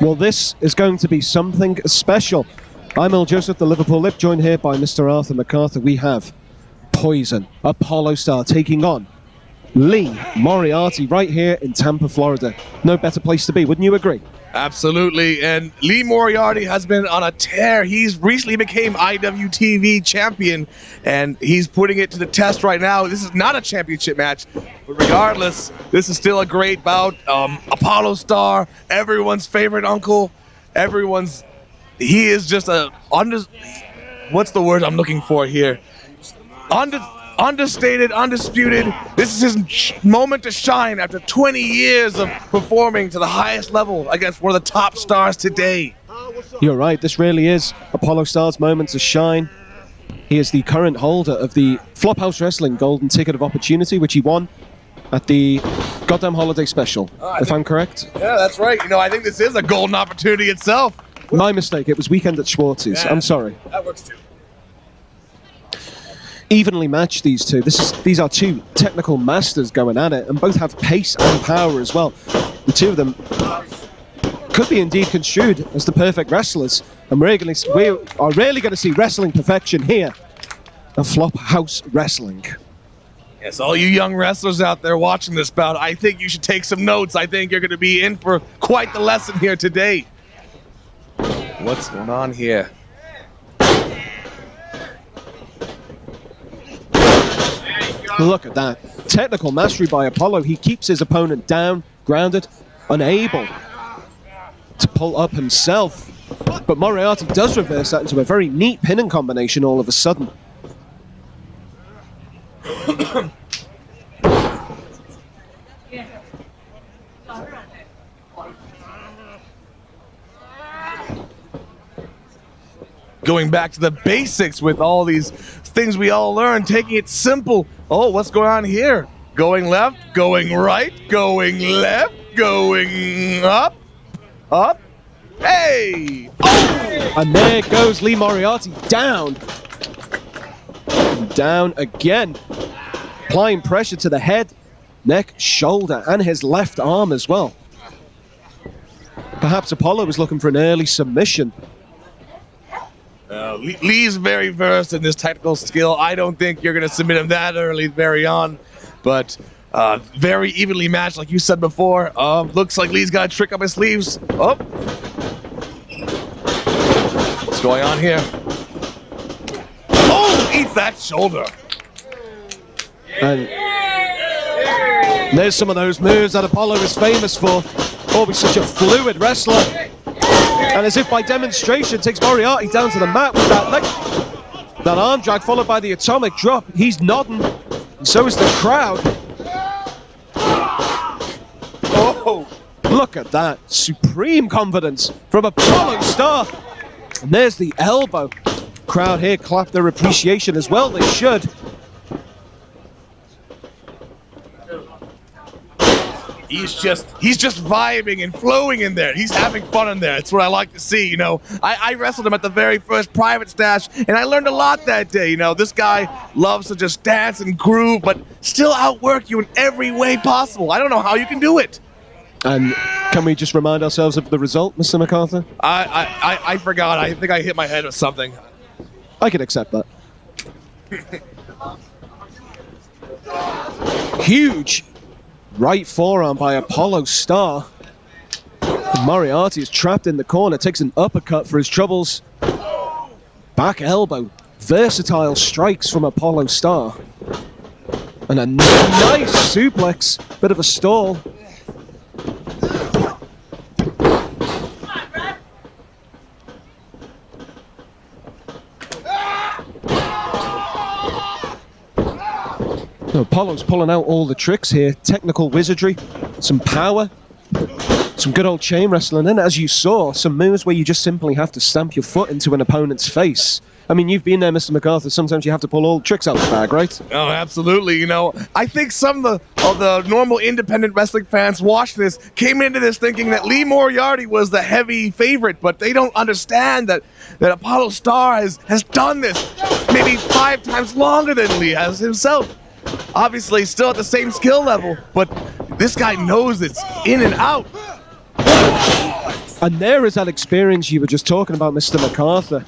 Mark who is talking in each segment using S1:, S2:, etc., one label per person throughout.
S1: Well, this is going to be something special. I'm Earl Joseph, the Liverpool Lip, joined here by Mr. Arthur MacArthur. We have Poison, Appollo Starr, taking on Lee Moriarty right here in Tampa, Florida. No better place to be, wouldn't you agree?
S2: Absolutely, and Lee Moriarty has been on a tear. He's recently became IWTV champion, and he's putting it to the test right now. This is not a championship match, but regardless, this is still a great bout. Appollo Starr, everyone's favorite uncle, he is just a, what's the word I'm looking for here? Understated, undisputed. This is his moment to shine after 20 years of performing to the highest level against one of the top stars today.
S1: You're right, this really is Appollo Starr's moment to shine. He is the current holder of the Flophouse Wrestling Golden Ticket of Opportunity, which he won at the goddamn holiday special, if I'm correct.
S2: Yeah, that's right. You know, I think this is a golden opportunity itself.
S1: My mistake, it was weekend at Schwartzy's.
S2: Yeah,
S1: I'm sorry.
S2: That works too.
S1: Evenly matched, these two. These are two technical masters going at it, and both have pace and power as well. The two of them could be indeed construed as the perfect wrestlers, and we are really going to see wrestling perfection here at Flophouse Wrestling.
S2: Yes, all you young wrestlers out there watching this bout, I think you should take some notes. I think you're going to be in for quite the lesson here today. What's going on here?
S1: Look at that. Technical mastery by Appollo. He keeps his opponent down, grounded, unable to pull up himself. But Moriarty does reverse that into a very neat pinning combination all of a sudden.
S2: Going back to the basics with all these things we all learned, taking it simple. Oh, what's going on here? Going left, going right, going left, going up, up. Hey! Oh!
S1: And there goes Lee Moriarty down. And down again. Applying pressure to the head, neck, shoulder, and his left arm as well. Perhaps Appollo was looking for an early submission.
S2: Lee's very versed in this technical skill. I don't think you're going to submit him that early, very on. But very evenly matched, like you said before. Looks like Lee's got a trick up his sleeves. Oh. What's going on here? Oh, eat that shoulder.
S1: And there's some of those moves that Appollo is famous for. Always such a fluid wrestler. And as if by demonstration, takes Moriarty down to the mat with that arm drag followed by the atomic drop. He's nodding, and so is the crowd. Oh, look at that. Supreme confidence from Appollo Starr. And there's the elbow. Crowd here clap their appreciation as well. They should.
S2: He's just vibing and flowing in there. He's having fun in there. It's what I like to see, you know. I wrestled him at the very first private stash, and I learned a lot that day, you know. This guy loves to just dance and groove, but still outwork you in every way possible. I don't know how you can do it.
S1: And can we just remind ourselves of the result, Mr. MacArthur?
S2: I forgot. I think I hit my head with something.
S1: I can accept that. Huge right forearm by Appollo Starr. And Moriarty is trapped in the corner, takes an uppercut for his troubles. Back elbow, versatile strikes from Appollo Starr. And a nice suplex, bit of a stall. Apollo's pulling out all the tricks here. Technical wizardry, some power, some good old chain wrestling, and as you saw, some moves where you just simply have to stamp your foot into an opponent's face. I mean, you've been there, Mr. MacArthur. Sometimes you have to pull all the tricks out of the bag, right?
S2: Oh, absolutely. You know, I think some of the normal independent wrestling fans watching this came into this thinking that Lee Moriarty was the heavy favorite, but they don't understand that Appollo Starr has done this maybe 5 times longer than Lee has himself. Obviously, still at the same skill level, but this guy knows it's in and out.
S1: And there is that experience you were just talking about, Mr. McArthur.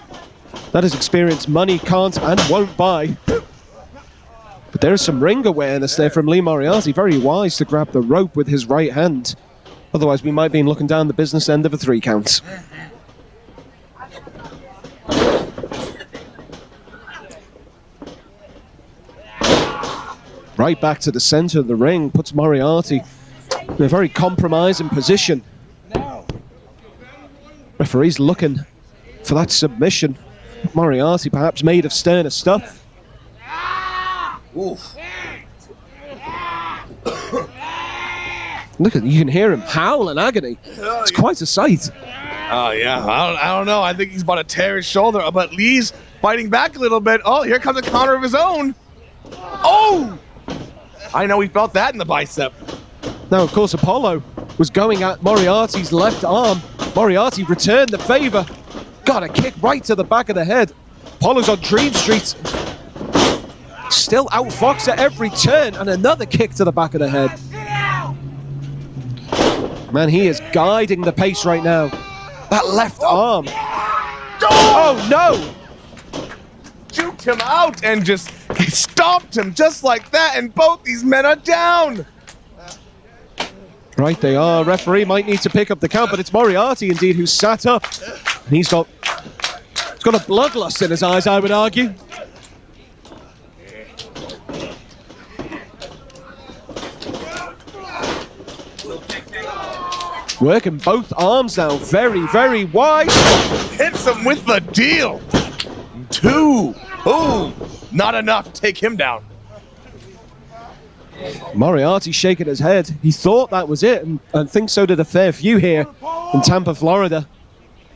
S1: That is experience money can't and won't buy. But there is some ring awareness there from Lee Moriarty. Very wise to grab the rope with his right hand. Otherwise, we might be looking down the business end of a 3 count. Right back to the center of the ring, puts Moriarty in a very compromising position. Referee's looking for that submission. Moriarty perhaps made of sterner stuff.
S2: Oof.
S1: Look at, you can hear him howl in agony. It's quite a sight.
S2: Oh yeah, I don't know. I think he's about to tear his shoulder, but Lee's fighting back a little bit. Oh, here comes a counter of his own. Oh! I know he felt that in the bicep.
S1: Now, of course, Apollo was going at Moriarty's left arm. Moriarty returned the favor. Got a kick right to the back of the head. Apollo's on Dream Street. Still outfoxed at every turn, and another kick to the back of the head. Man, he is guiding the pace right now. That left arm. Oh, no!
S2: Juked him out and just stomped him just like that, and both these men are down.
S1: Right they are. Referee might need to pick up the count, but it's Moriarty indeed who sat up. And he's got a bloodlust in his eyes, I would argue. Working both arms now, very, very wide.
S2: Hits him with the deal. 2. Ooh, not enough to take him down.
S1: Moriarty shaking his head. He thought that was it, and I think so did a fair few here in Tampa, Florida.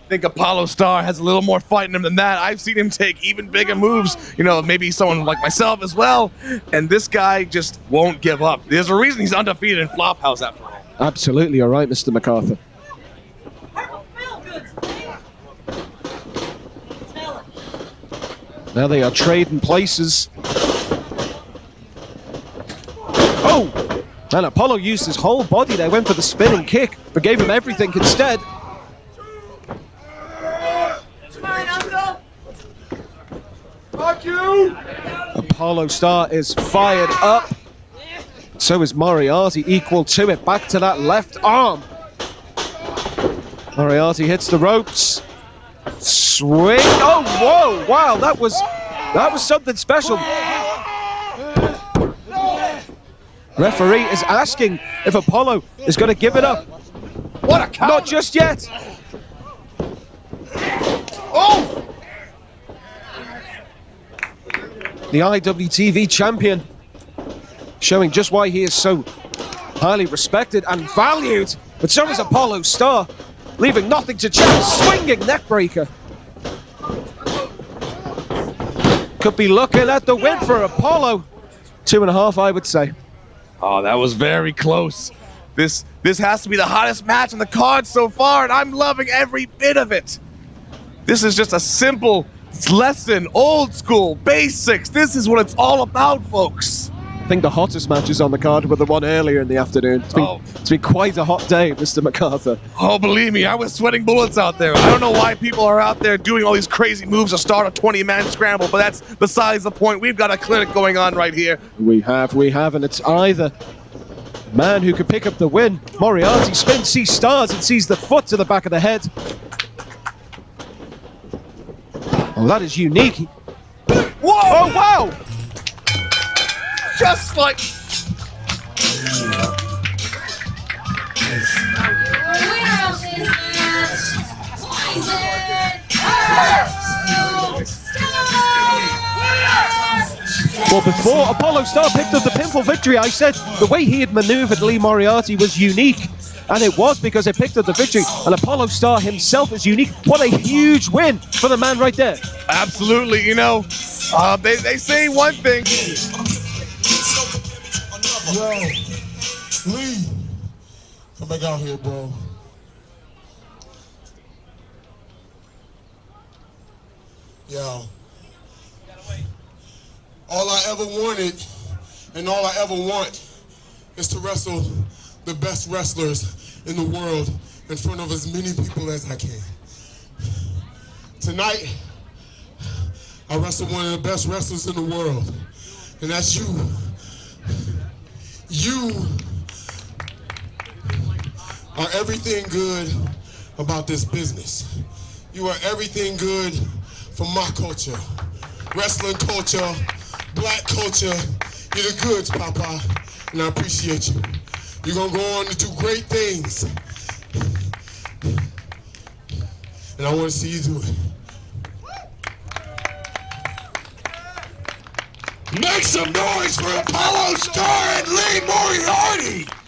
S2: I think Appollo Starr has a little more fight in him than that. I've seen him take even bigger moves, you know, maybe someone like myself as well, and this guy just won't give up. There's a reason he's undefeated in Flophouse after all.
S1: Absolutely, all right, Mr. McArthur. Now they are trading places. Oh! And Apollo used his whole body there, went for the spinning kick, but gave him everything instead.
S2: Fuck you!
S1: Apollo Starr is fired up. So is Moriarty, equal to it. Back to that left arm. Moriarty hits the ropes. Swing. Oh, whoa, wow, that was something special. Referee is asking if Apollo is going to give it up.
S2: What a counter!
S1: Not just yet.
S2: Oh!
S1: The IWTV champion, showing just why he is so highly respected and valued. But so is Apollo Starr, leaving nothing to chance. Swinging neckbreaker. Could be looking at the win for Apollo. 2.5, I would say.
S2: Oh, that was very close. This has to be the hottest match on the card so far, and I'm loving every bit of it. This is just a simple lesson, old school, basics. This is what it's all about, folks.
S1: I think the hottest matches on the card were the one earlier in the afternoon. It's been quite a hot day, Mr. McArthur.
S2: Oh, believe me, I was sweating bullets out there. I don't know why people are out there doing all these crazy moves to start a 20-man scramble, but that's besides the point. We've got a clinic going on right here.
S1: We have, and it's either man who could pick up the win. Moriarty spins, sees stars, and sees the foot to the back of the head. Oh, that is unique.
S2: Whoa!
S1: Oh, wow!
S2: Just like...
S1: Well, before Apollo Starr picked up the pinfall victory, I said the way he had maneuvered Lee Moriarty was unique. And it was because it picked up the victory. And Apollo Starr himself is unique. What a huge win for the man right there.
S2: Absolutely, you know, they say one thing.
S3: Yo, Lee, come back out here, bro. Yo, all I ever wanted and all I ever want is to wrestle the best wrestlers in the world in front of as many people as I can. Tonight, I wrestle one of the best wrestlers in the world, and that's you. You are everything good about this business. You are everything good for my culture, wrestling culture, black culture. You're the goods, Papa, and I appreciate you. You're gonna go on to do great things, and I want to see you do it. Make some noise for Appollo Starr and Lee Moriarty!